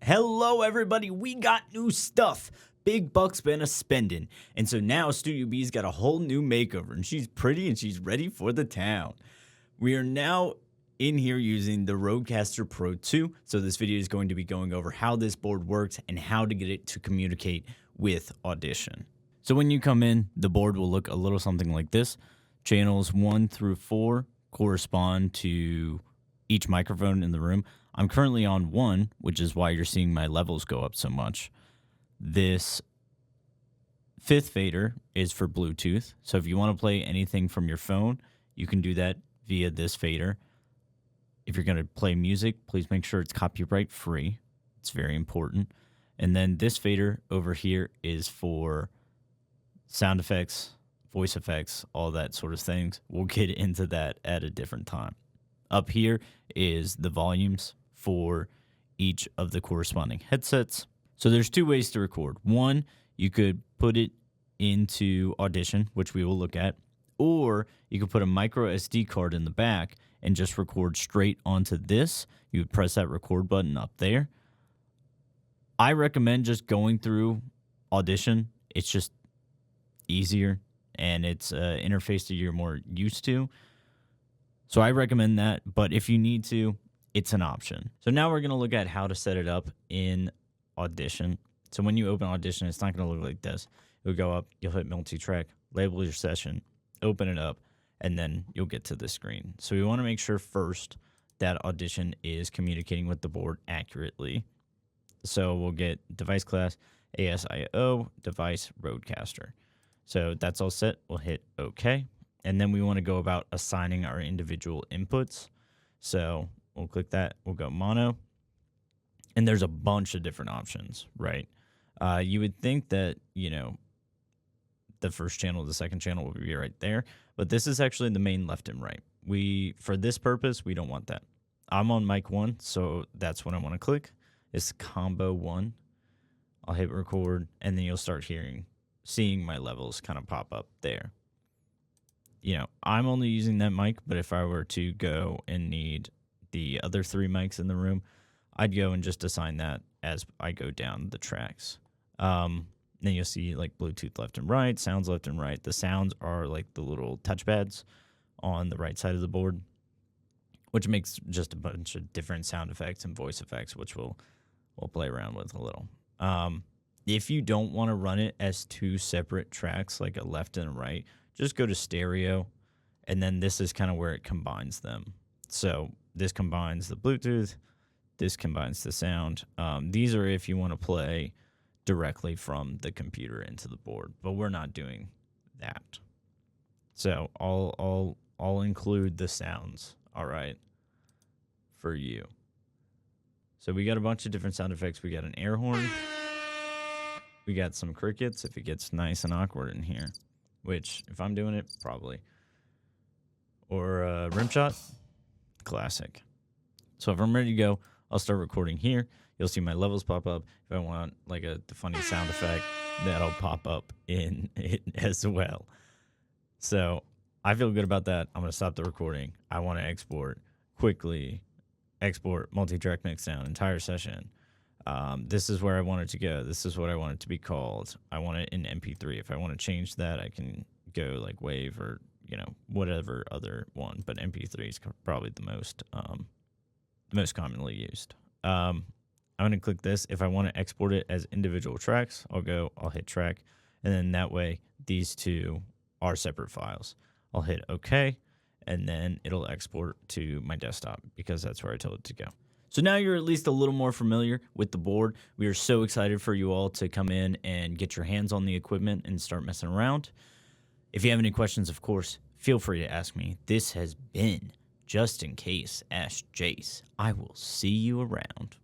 Hello, everybody. We got new stuff. Big bucks been a spending. And so now Studio B's got a whole new makeover, and she's pretty and she's ready for the town. We are now in here using the Rodecaster Pro II. So this video is going to be going over how this board works and how to get it to communicate with Audition. So when you come in, the board will look a little something like this. Channels 1 through 4 correspond to each microphone in the room. I'm currently on 1, which is why you're seeing my levels go up so much. This 5th fader is for Bluetooth. So if you want to play anything from your phone, you can do that via this fader. If you're going to play music, please make sure it's copyright free. It's very important. And then this fader over here is for sound effects, voice effects, all that sort of things. We'll get into that at a different time. Up here is the volumes for each of the corresponding headsets. So there's 2 ways to record. One, you could put it into Audition, which we will look at, or you could put a micro SD card in the back and just record straight onto this. You would press that record button up there. I recommend just going through Audition. It's just easier, and it's an interface that you're more used to. So I recommend that, but if you need to, it's an option. So now we're going to look at how to set it up in Audition. So when you open Audition, it's not going to look like this. You'll go up, you'll hit multi-track, label your session, open it up, and then you'll get to this screen. So we want to make sure first that Audition is communicating with the board accurately. So we'll get device class, ASIO, device, Rodecaster. So that's all set. We'll hit OK. And then we want to go about assigning our individual inputs. So we'll click that. We'll go mono. And there's a bunch of different options, right? You would think that, the first channel, the second channel will be right there. But this is actually the main left and right. For this purpose, we don't want that. I'm on mic 1, so that's what I want to click. It's combo 1. I'll hit record, and then you'll start seeing my levels kind of pop up there. I'm only using that mic, but if I were to go and need the other 3 mics in the room, I'd go and just assign that as I go down the tracks. Then you'll see like Bluetooth left and right, sounds left and right. The sounds are like the little touchpads on the right side of the board, which makes just a bunch of different sound effects and voice effects, which we'll play around with a little. If you don't want to run it as 2 separate tracks, like a left and a right, just go to stereo, and then this is kind of where it combines them. So this combines the Bluetooth, this combines the sound. These are if you want to play directly from the computer into the board, but we're not doing that. So I'll include the sounds, all right, for you. So we got a bunch of different sound effects. We got an air horn. We got some crickets if it gets nice and awkward in here, which if I'm doing it, probably. Or a rim shot, classic. So if I'm ready to go, I'll start recording here. You'll see my levels pop up. If I want like the funny sound effect, that'll pop up in it as well. So I feel good about that. I'm going to stop the recording. I want to export quickly. Export multi-track mix sound, entire session. This is where I want it to go. This is what I want it to be called. I want it in MP3. If I want to change that, I can go like WAV or, whatever other one. But MP3 is probably the most commonly used. I'm going to click this. If I want to export it as individual tracks, I'll hit track. And then that way, these 2 are separate files. I'll hit OK, and then it'll export to my desktop because that's where I told it to go. So now you're at least a little more familiar with the board. We are so excited for you all to come in and get your hands on the equipment and start messing around. If you have any questions, of course, feel free to ask me. This has been Just In Case Ask Jace. I will see you around.